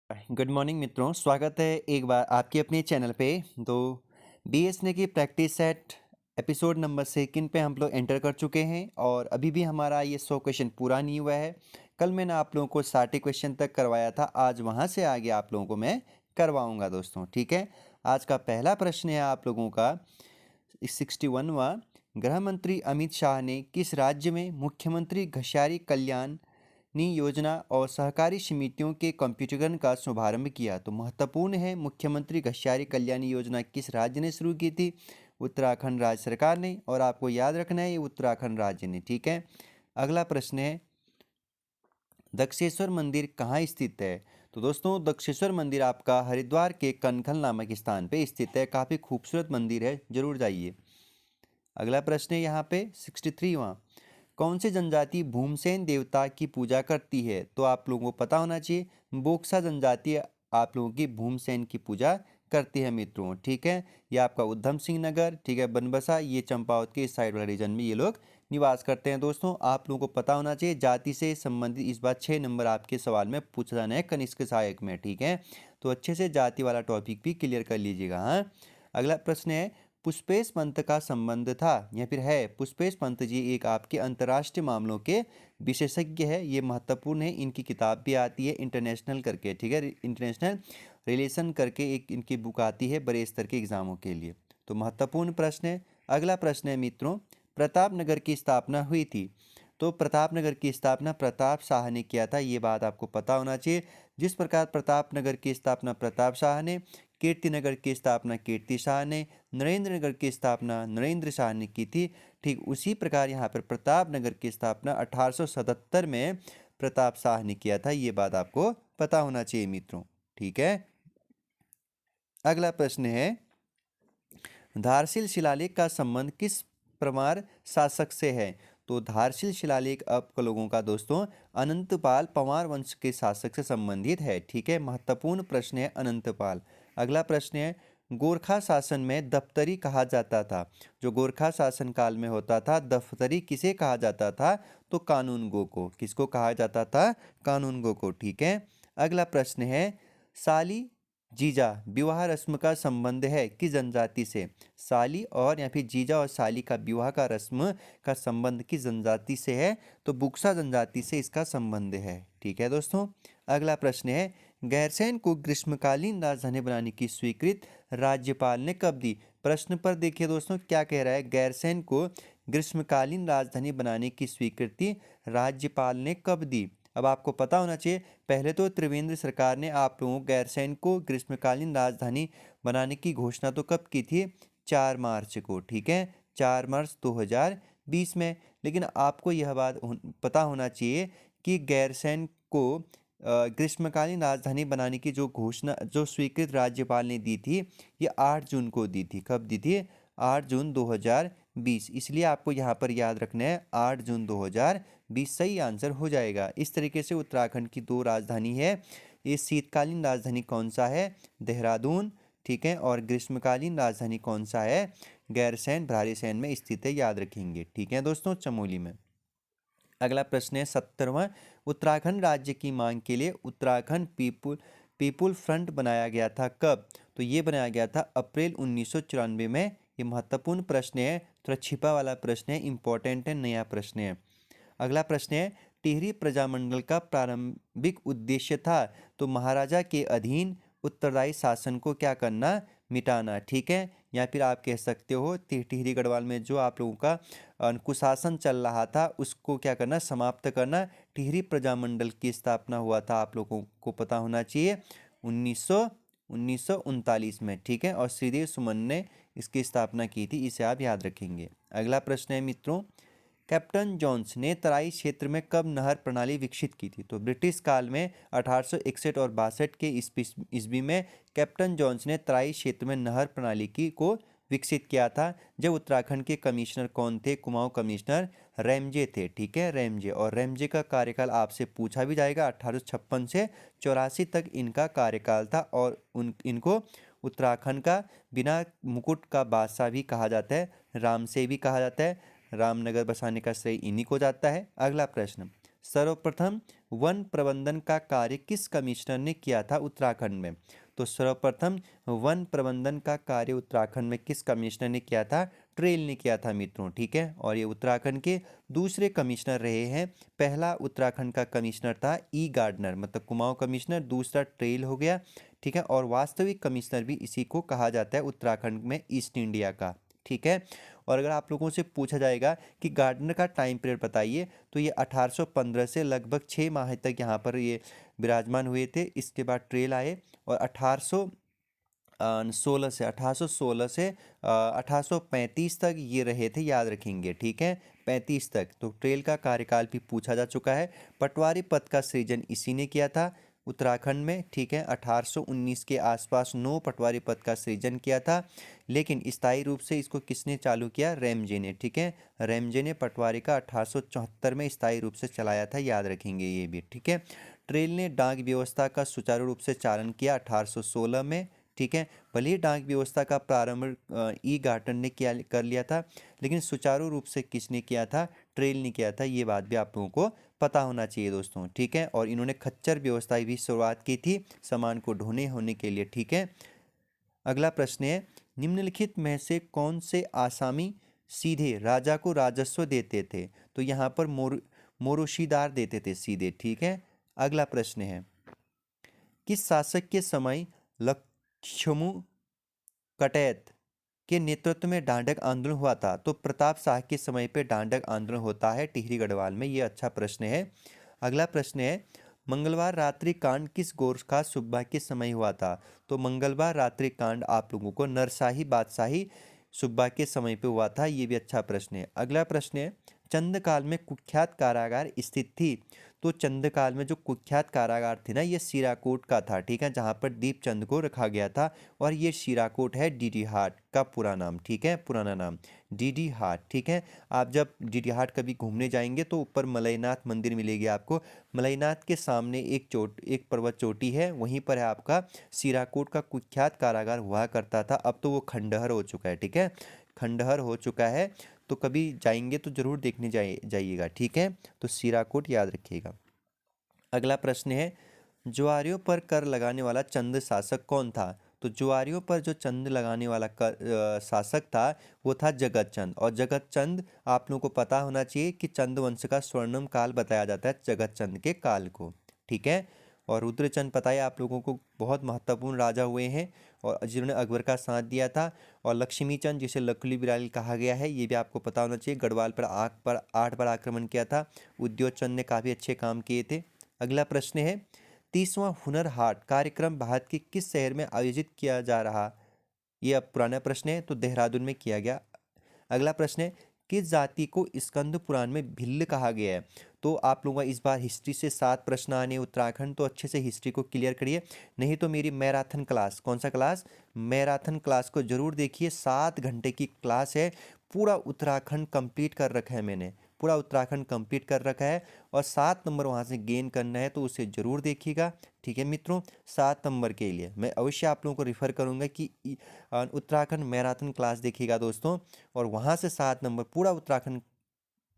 Good morning मित्रों, स्वागत है एक बार आपके अपने चैनल पे। तो बीएसएनए की प्रैक्टिस सेट एपिसोड नंबर 2 पे हम लोग एंटर कर चुके हैं और अभी भी हमारा ये 100 क्वेश्चन पूरा नहीं हुआ है। कल मैंने आप लोगों को 60 क्वेश्चन तक करवाया था, आज वहाँ से आगे आप लोगों को मैं करवाऊँगा दोस्तों। ठीक है, आज का पहला प्रश्न है आप लोगों का 61वां। गृह मंत्री अमित शाह ने किस राज्य में मुख्यमंत्री घसारी कल्याण योजना और सहकारी समितियों के कंप्यूटरीकरण का शुभारंभ किया? तो महत्वपूर्ण है, मुख्यमंत्री घसारी कल्याणी योजना किस राज्य ने शुरू की थी? उत्तराखंड राज्य सरकार ने, और आपको याद रखना है ये उत्तराखंड राज्य ने। ठीक है, अगला प्रश्न है दक्षेश्वर मंदिर कहाँ स्थित है? तो दोस्तों दक्षेश्वर मंदिर आपका हरिद्वार के कनखल नामक स्थान पे स्थित है। काफ़ी खूबसूरत मंदिर है, जरूर जाइए। अगला प्रश्न है यहाँ पे 63वां। कौन सी जनजाति भूमसेन देवता की पूजा करती है? तो आप लोगों को पता होना चाहिए, बोक्सा जनजाति आप लोगों की भूमसेन की पूजा करती है मित्रों। ठीक है, ये आपका उधम सिंह नगर, ठीक है, बनबसा, ये चंपावत के इस साइड वाले रीजन में ये लोग निवास करते हैं। दोस्तों आप लोगों को पता होना चाहिए, जाति से संबंधित इस बार 6 नंबर आपके सवाल में पूछा जाना है कनिष्क सहायक में। ठीक है, तो अच्छे से जाति वाला टॉपिक भी क्लियर कर लीजिएगा। हाँ, अगला प्रश्न है पुष्पेश पंत का संबंध था या फिर है? पुष्पेश पंत जी एक आपके अंतर्राष्ट्रीय मामलों के विशेषज्ञ है, ये महत्वपूर्ण है। इनकी किताब भी आती है इंटरनेशनल करके, ठीक है, इंटरनेशनल रिलेशन करके एक इनकी बुक आती है बड़े स्तर के एग्जामों के लिए। तो महत्वपूर्ण प्रश्न है। अगला प्रश्न है मित्रों, प्रतापनगर की स्थापना हुई थी? तो प्रतापनगर की स्थापना प्रताप शाह ने किया था, ये बात आपको पता होना चाहिए। जिस प्रकार प्रतापनगर की स्थापना प्रताप शाह ने, कीर्तिनगर की स्थापना कीर्ति शाह ने, नरेंद्रनगर की स्थापना नरेंद्र शाह ने की थी, ठीक उसी प्रकार यहाँ पर प्रतापनगर की स्थापना 1877 में प्रताप शाह ने किया था। ये बात आपको पता होना चाहिए मित्रों। ठीक है, अगला प्रश्न है धारशिल शिलालेख का संबंध किस परमार शासक से है? तो धारशिल शिलालेख आप लोगों का दोस्तों अनंतपाल पंवार वंश के शासक से संबंधित है। ठीक है, महत्वपूर्ण प्रश्न है अनंतपाल। अगला प्रश्न है गोरखा शासन में दफ्तरी कहा जाता था? जो गोरखा शासन काल में होता था, दफ्तरी किसे कहा जाता था? तो कानूनगो को। किसको कहा जाता था? कानूनगो को। ठीक है, अगला प्रश्न है साली जीजा विवाह रस्म का संबंध है किस जनजाति से? साली और या फिर जीजा और साली का विवाह का रस्म का संबंध किस जनजाति से है? तो बुक्सा जनजाति से इसका संबंध है। ठीक है दोस्तों, अगला प्रश्न है गैरसैंण को ग्रीष्मकालीन राजधानी बनाने की स्वीकृति राज्यपाल ने कब दी? प्रश्न पर देखिए दोस्तों क्या कह रहा है, गैरसैंण को ग्रीष्मकालीन राजधानी बनाने की स्वीकृति राज्यपाल ने कब दी? अब आपको पता होना चाहिए, पहले तो त्रिवेंद्र सरकार ने आप लोगों को गैरसैंण को ग्रीष्मकालीन राजधानी बनाने की घोषणा तो कब की थी? 4 मार्च को। ठीक है, 4 मार्च 2020 में। लेकिन आपको यह बात पता होना चाहिए कि गैरसैंण को ग्रीष्मकालीन राजधानी बनाने की जो घोषणा, जो स्वीकृत राज्यपाल ने दी थी, ये 8 जून को दी थी। कब दी थी? 8 जून 2020। इसलिए आपको यहाँ पर याद रखना है 8 जून 2020 सही आंसर हो जाएगा। इस तरीके से उत्तराखंड की 2 राजधानी है। ये शीतकालीन राजधानी कौन सा है? देहरादून। ठीक है, और ग्रीष्मकालीन राजधानी कौन सा है? गैरसैंण भराड़ीसैंण में स्थित है, याद रखेंगे। ठीक है दोस्तों, चमोली में। अगला प्रश्न है 70वां। उत्तराखंड राज्य की मांग के लिए उत्तराखंड पीपुल फ्रंट बनाया गया था कब? तो ये बनाया गया था अप्रैल 1994 में। ये महत्वपूर्ण प्रश्न है, थोड़ा छिपा वाला प्रश्न है, इंपॉर्टेंट है, नया प्रश्न है। अगला प्रश्न है टिहरी प्रजामंडल का प्रारंभिक उद्देश्य था? तो महाराजा के अधीन उत्तरदायी शासन को क्या करना? मिटाना। ठीक है, या फिर आप कह सकते हो टिहरी गढ़वाल में जो आप लोगों का कुशासन चल रहा था उसको क्या करना? समाप्त करना। टिहरी प्रजामंडल की स्थापना हुआ था, आप लोगों को पता होना चाहिए, 1939 में। ठीक है, और श्रीदेव सुमन ने इसकी स्थापना की थी, इसे आप याद रखेंगे। अगला प्रश्न है मित्रों कैप्टन जॉन्स ने तराई क्षेत्र में कब नहर प्रणाली विकसित की थी? तो ब्रिटिश काल में 1861 और 62 के ईस्वी में कैप्टन जॉन्स ने तराई क्षेत्र में नहर प्रणाली को विकसित किया था। जब उत्तराखंड के कमिश्नर कौन थे? कुमाऊं कमिश्नर रैमजे थे। ठीक है, रैमजे। और रैमजे का कार्यकाल आपसे पूछा भी जाएगा, 1856 से 84 तक इनका कार्यकाल था। और इनको उत्तराखंड का बिना मुकुट का बादशाह भी कहा जाता है, राम से भी कहा जाता है। रामनगर बसाने का श्रेय इन्हीं को जाता है। अगला प्रश्न सर्वप्रथम वन प्रबंधन का कार्य किस कमिश्नर ने किया था उत्तराखंड में? तो सर्वप्रथम वन प्रबंधन का कार्य उत्तराखंड में किस कमिश्नर ने किया था? ट्रेल ने किया था मित्रों, ठीक है। और ये उत्तराखंड के दूसरे कमिश्नर रहे हैं। पहला उत्तराखंड का कमिश्नर था ई गार्डनर, मतलब कुमाऊं कमिश्नर, दूसरा ट्रेल हो गया, ठीक है। और वास्तविक कमिश्नर भी इसी को कहा जाता है उत्तराखंड में ईस्ट इंडिया का, ठीक है। और अगर आप लोगों से पूछा जाएगा कि गार्डनर का टाइम पीरियड बताइए, तो ये 1815 से लगभग 6 माह तक यहाँ पर ये विराजमान हुए थे। इसके बाद ट्रेल आए और 1816 से 1835 तक ये रहे थे, याद रखेंगे, ठीक है, 35 तक। तो ट्रेल का कार्यकाल भी पूछा जा चुका है। पटवारी पद का सृजन इसी ने किया था उत्तराखंड में, ठीक है। 1819 के आसपास 9 पटवारी पद का सृजन किया था, लेकिन स्थायी रूप से इसको किसने चालू किया? रैमजे ने, ठीक है। रैमजे ने पटवारी का 1874 में स्थायी रूप से चलाया था, याद रखेंगे ये भी, ठीक है। ट्रेल ने डाक व्यवस्था का सुचारू रूप से चालन किया 1816 में, ठीक है। भले ही डाक व्यवस्था का प्रारंभ ई गार्डनर ने किया कर लिया था, लेकिन सुचारू रूप से किसने किया था? ट्रेल ने किया था। ये बात भी आप लोगों को पता होना चाहिए दोस्तों, ठीक है। और इन्होंने खच्चर व्यवस्था भी शुरुआत की थी सामान को ढोने होने के लिए, ठीक है। अगला प्रश्न है, निम्नलिखित में से कौन से आसामी सीधे राजा को राजस्व देते थे? तो यहाँ पर मोरोशीदार देते थे सीधे, ठीक है। अगला प्रश्न है, किस शासक के समय लक्ष्मू कटैत के नेतृत्व में डांडक आंदोलन हुआ था? तो प्रताप शाह के समय पे डांडक आंदोलन होता है टिहरी गढ़वाल में। ये अच्छा प्रश्न है। अगला प्रश्न है, मंगलवार रात्रि कांड किस गोरखा सुब्बा के समय हुआ था? तो मंगलवार रात्रि कांड आप लोगों को नरशाही बादशाही सुब्बा के समय पे हुआ था। ये भी अच्छा प्रश्न है। अगला प्रश्न है, चंदकाल में कुख्यात कारागार स्थित थी? तो चंदकाल में जो कुख्यात कारागार थे ना, ये सीराकोट का था, ठीक है, जहाँ पर दीपचंद को रखा गया था। और ये सीराकोट है डीडी हाट का पूरा नाम, ठीक है, पुराना नाम डीडी हाट, ठीक है। आप जब डीडी हाट कभी घूमने जाएंगे तो ऊपर मलयनाथ मंदिर मिलेगी आपको। मलयनाथ के सामने एक पर्वत चोटी है, वहीं पर है आपका सीराकोट का कुख्यात कारागार हुआ करता था। अब तो वो खंडहर हो चुका है, ठीक है, खंडहर हो चुका है। तो कभी जाएंगे तो जरूर देखने जाइएगा, ठीक है। तो सीराकोट याद रखिएगा। अगला प्रश्न है, ज्वारियों पर कर लगाने वाला चंद शासक कौन था? तो ज्वारियों पर जो चंद लगाने वाला शासक था वो था जगत चंद। और जगत चंद आप लोगों को पता होना चाहिए कि चंद वंश का स्वर्णिम काल बताया जाता है जगत चंद के काल को, ठीक है। और रुद्रचंद पता है आप लोगों को, बहुत महत्वपूर्ण राजा हुए हैं और जिन्होंने अकबर का साथ दिया था। और लक्ष्मी चंद, जिसे लकली बिराली कहा गया है, ये भी आपको पता होना चाहिए, गढ़वाल पर 8 बार आक्रमण किया था। उद्योग चंद ने काफ़ी अच्छे काम किए थे। अगला प्रश्न है, 30वां हुनर हाट कार्यक्रम भारत के किस शहर में आयोजित किया जा रहा? ये अब पुराना प्रश्न है, तो देहरादून में किया गया। अगला प्रश्न है, किस जाति को स्कंद पुराण में भिल्ल कहा गया है? तो आप लोगों का इस बार हिस्ट्री से 7 प्रश्न आने उत्तराखंड, तो अच्छे से हिस्ट्री को क्लियर करिए। नहीं तो मेरी मैराथन क्लास, कौन सा क्लास? मैराथन क्लास को जरूर देखिए। 7 घंटे की क्लास है। पूरा उत्तराखंड कंप्लीट कर रखा है मैंने, पूरा उत्तराखंड कंप्लीट कर रखा है। और 7 नंबर वहाँ से गेन करना है, तो उसे ज़रूर देखिएगा, ठीक है मित्रों। 7 नंबर के लिए मैं अवश्य आप लोगों को रिफ़र करूँगा कि उत्तराखंड मैराथन क्लास देखिएगा दोस्तों। और वहाँ से 7 नंबर पूरा उत्तराखंड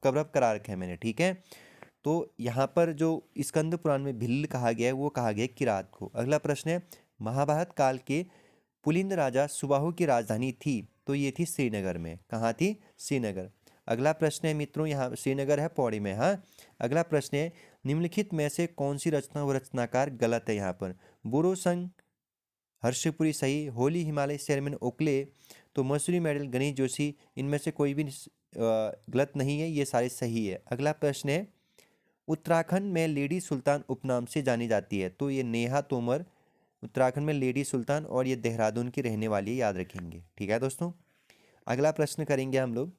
कवर अप करा रखे हैं मैंने, ठीक है। तो यहाँ पर जो स्कंद पुराण में भिल्ल कहा गया है वो कहा गया है किरात को। अगला प्रश्न है, महाभारत काल के पुलिंद राजा सुबाहु की राजधानी थी? तो ये थी श्रीनगर में। कहाँ थी? श्रीनगर। अगला प्रश्न है मित्रों, यहाँ श्रीनगर है पौड़ी में, हाँ। अगला प्रश्न है, निम्नलिखित में से कौन सी रचना व रचनाकार गलत है? यहाँ पर बुरो संघ, हर्षपुरी सही, होली हिमालय शेरमैन ओकले, तो मसूरी मेडल गणेश जोशी, इनमें से कोई भी गलत नहीं है, ये सारे सही है। अगला प्रश्न है, उत्तराखंड में लेडी सुल्तान उपनाम से जानी जाती है? तो ये नेहा तोमर उत्तराखंड में लेडी सुल्तान, और ये देहरादून की रहने वाली है, याद रखेंगे, ठीक है दोस्तों। अगला प्रश्न करेंगे हम लोग,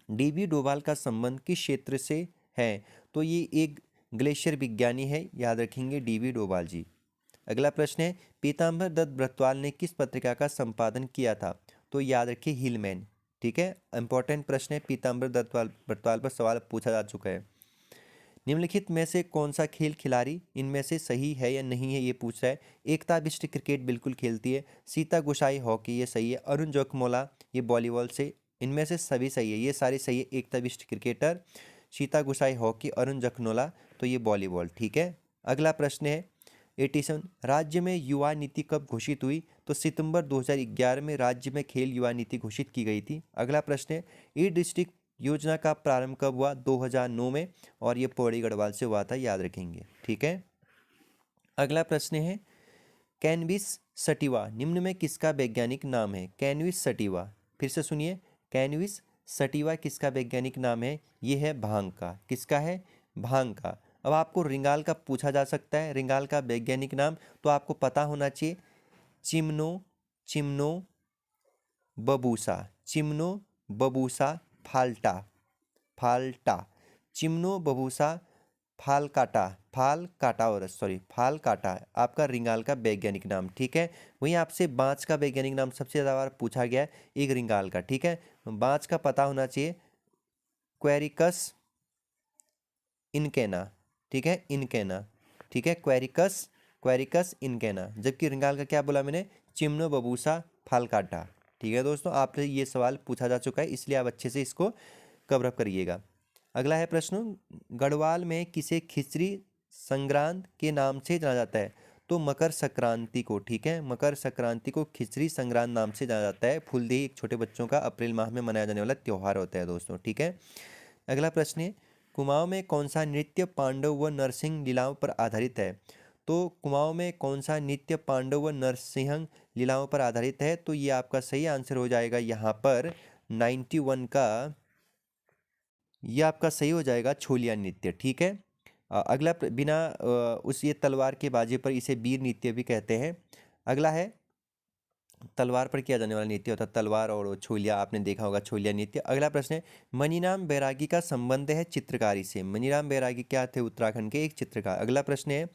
डीबी डोभाल का संबंध किस क्षेत्र से है? तो ये एक ग्लेशियर विज्ञानी है, याद रखेंगे डीबी डोभाल जी। अगला प्रश्न है, पीताम्बर दत्त ब्रतवाल ने किस पत्रिका का संपादन किया था? तो याद रखिए हिलमैन, ठीक है। इंपॉर्टेंट प्रश्न है, पीताम्बर दत्त ब्रतवाल पर सवाल पूछा जा चुका है। निम्नलिखित में से कौन सा खेल खिलाड़ी इनमें से सही है या नहीं है, ये पूछ रहा है। एकता बिष्ट क्रिकेट बिल्कुल खेलती है। सीता गुसाई हॉकी, ये सही है। अरुण जोखमोला ये वॉलीबॉल से, इनमें से सभी सही है, ये सारे सही है। एकता बिष्ट क्रिकेटर, सीता गुसाई हॉकी, अरुण जखनोला तो ये वॉलीबॉल। ठीक है, अगला प्रश्न है 87, राज्य में युवा नीति कब घोषित हुई? तो सितंबर 2011 में राज्य में खेल युवा नीति घोषित की गई थी। अगला प्रश्न है ई डिस्ट्रिक्ट योजना का प्रारंभ कब हुआ? 2009 में, और ये पौड़ी गढ़वाल से हुआ था, याद रखेंगे। ठीक है, अगला प्रश्न है कैनबिस सटिवा निम्न में किसका वैज्ञानिक नाम है? कैनबिस सटिवा, फिर से सुनिए, कैनबिस सटिवा किसका वैज्ञानिक नाम है? ये है भांग का। किसका है? भांग का। अब आपको रिंगाल का पूछा जा सकता है, रिंगाल का वैज्ञानिक नाम तो आपको पता होना चाहिए, चिम्नो बबूसा, चिम्नो बबूसा फाल्टा, चिम्नो बबूसा फाल काटा आपका रिंगाल का वैज्ञानिक नाम। ठीक है, वहीं आपसे बांस का वैज्ञानिक नाम सबसे ज़्यादा बार पूछा गया है, एक रिंगाल का। ठीक है, बांस का पता होना चाहिए, क्वेरिकस इनकेना। ठीक है, इनकेना। ठीक है, क्वेरिकस इनकेना। जबकि रिंगाल का क्या बोला मैंने? चिम्नो बबूसा फालकाटा। ठीक है दोस्तों, आपसे ये सवाल पूछा जा चुका है, इसलिए आप अच्छे से इसको कवर अप करिएगा। अगला है प्रश्न, गढ़वाल में किसे खिचड़ी संक्रांत के नाम से जाना जाता है? तो मकर संक्रांति को। ठीक है, मकर संक्रांति को खिचड़ी संक्रांत नाम से जाना जाता है। फूलदेही एक छोटे बच्चों का अप्रैल माह में मनाया जाने वाला त्यौहार होता है दोस्तों। ठीक है, अगला प्रश्न है कुमाऊं में कौन सा नृत्य पांडव व नरसिंह लीलाओं पर आधारित है? तो कुमाऊं में कौन सा नृत्य पांडव व नरसिंह लीलाओं पर आधारित है? तो ये आपका सही आंसर हो जाएगा यहाँ पर 91 का, ये आपका सही हो जाएगा छोलिया नृत्य। ठीक है, अगला बिना उस ये तलवार के बाजे पर इसे वीर नृत्य भी कहते हैं। अगला है तलवार पर किया जाने वाला नृत्य होता है तलवार और छोलिया, आपने देखा होगा छोलिया नृत्य। अगला प्रश्न है मनीराम बैरागी का संबंध है चित्रकारी से? मनीराम बैरागी क्या थे? उत्तराखंड के एक चित्रकार। अगला प्रश्न है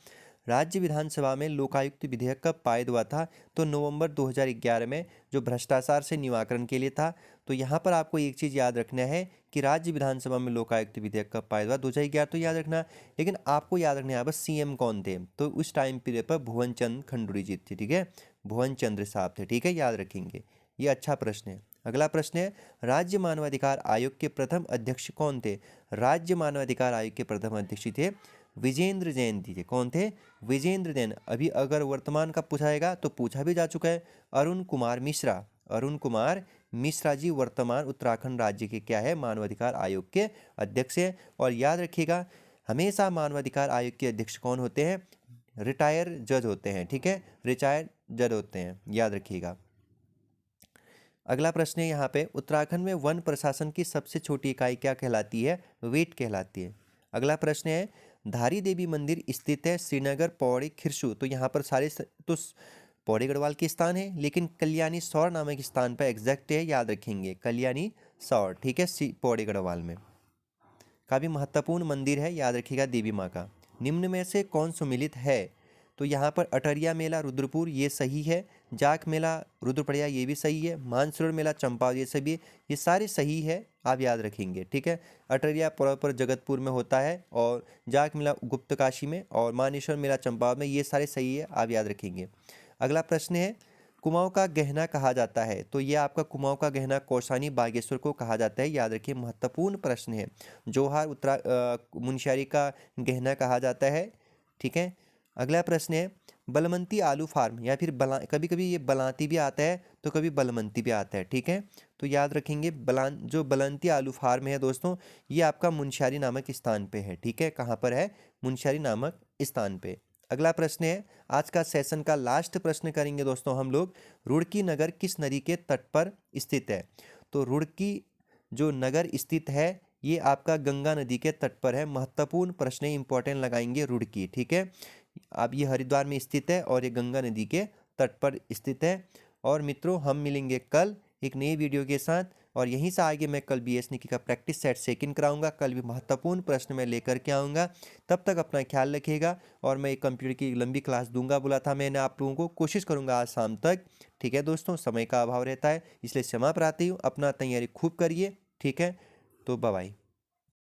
राज्य विधानसभा में लोकायुक्त विधेयक कब पारित हुआ था? तो नवंबर 2011 में, जो भ्रष्टाचार से निवारण के लिए था। तो यहाँ पर आपको एक चीज़ याद रखना है कि राज्य विधानसभा में लोकायुक्त विधेयक कब पारित हुआ? 2011 तो याद रखना, लेकिन आपको याद रखना है बस सीएम कौन थे। तो उस टाइम पीरियड पर भुवन चंद्र खंडूरी जी थे। ठीक है, भुवन चंद्र साहब थे। ठीक है, याद रखेंगे, ये अच्छा प्रश्न है। अगला प्रश्न है राज्य मानवाधिकार आयोग के प्रथम अध्यक्ष कौन थे? राज्य मानवाधिकार आयोग के प्रथम अध्यक्ष थे विजेंद्र जैन जी थे। कौन थे? विजेंद्र जैन। अभी अगर वर्तमान का पूछाएगा तो पूछा भी जा चुका है, अरुण कुमार मिश्रा जी वर्तमान उत्तराखंड राज्य के क्या है? मानवाधिकार आयोग के अध्यक्ष है। और याद रखिएगा हमेशा मानवाधिकार आयोग के अध्यक्ष कौन होते हैं? रिटायर जज होते हैं। ठीक है, रिटायर जज होते हैं, याद रखिएगा। अगला प्रश्न है यहाँ पे उत्तराखंड में वन प्रशासन की सबसे छोटी इकाई क्या कहलाती है? वेट कहलाती है। अगला प्रश्न है धारी देवी मंदिर स्थित है श्रीनगर, पौड़ी, खिरसू। तो यहाँ पर सारे तो पौड़ी गढ़वाल के स्थान है, लेकिन कल्याणी सौर नामक स्थान पर एग्जैक्ट है, याद रखेंगे कल्याणी सौर। ठीक है, पौड़ी गढ़वाल में काफ़ी महत्वपूर्ण मंदिर है, याद रखिएगा देवी माँ का। निम्न में से कौन सुमिलित है? तो यहाँ पर अटरिया मेला रुद्रपुर ये सही है, जाख मेला रुद्रप्रयाग ये भी सही है, मानसरोवर मेला चंपावत ये सभी, ये सारे सही है, आप याद रखेंगे। ठीक है, अटरिया प्रॉपर जगतपुर में होता है, और जाख मेला गुप्तकाशी में, और मानेश्वर मेला चंपावत में, ये सारे सही है, आप याद रखेंगे। अगला प्रश्न है कुमाऊं का गहना कहा जाता है? तो ये आपका कुमाऊं का गहना कौसानी बागेश्वर को कहा जाता है, याद रखिए, महत्वपूर्ण प्रश्न है। जोहार मुनस्यारी का गहना कहा जाता है। ठीक है, अगला प्रश्न है बलमंती आलू फार्म, या फिर कभी कभी ये बलांती भी आता है तो कभी बलमंती भी आता है। ठीक है, तो याद रखेंगे जो बलंती आलू फार्म है दोस्तों, ये आपका मुनस्यारी नामक स्थान पे है। ठीक है, कहाँ पर है? मुनस्यारी नामक स्थान पे। अगला प्रश्न है आज का सेशन का लास्ट प्रश्न करेंगे दोस्तों हम लोग, रुड़की नगर किस नदी के तट पर स्थित है? तो रुड़की जो नगर स्थित है ये आपका गंगा नदी के तट पर है। महत्वपूर्ण प्रश्न इंपॉर्टेंट लगाएंगे रुड़की। ठीक है, अब ये हरिद्वार में स्थित है और ये गंगा नदी के तट पर स्थित है। और मित्रों हम मिलेंगे कल एक नई वीडियो के साथ, और यहीं से आगे मैं कल BS का प्रैक्टिस सेट सेकंड कराऊंगा। कल भी महत्वपूर्ण प्रश्न मैं लेकर के आऊँगा। तब तक अपना ख्याल रखिएगा, और मैं एक कंप्यूटर की लंबी क्लास दूंगा, बोला था मैंने आप लोगों को, कोशिश करूँगा आज शाम तक। ठीक है दोस्तों, समय का अभाव रहता है इसलिए क्षमा प्रार्थी हूँ, अपना तैयारी खूब करिए। ठीक है, तो बाय बाय।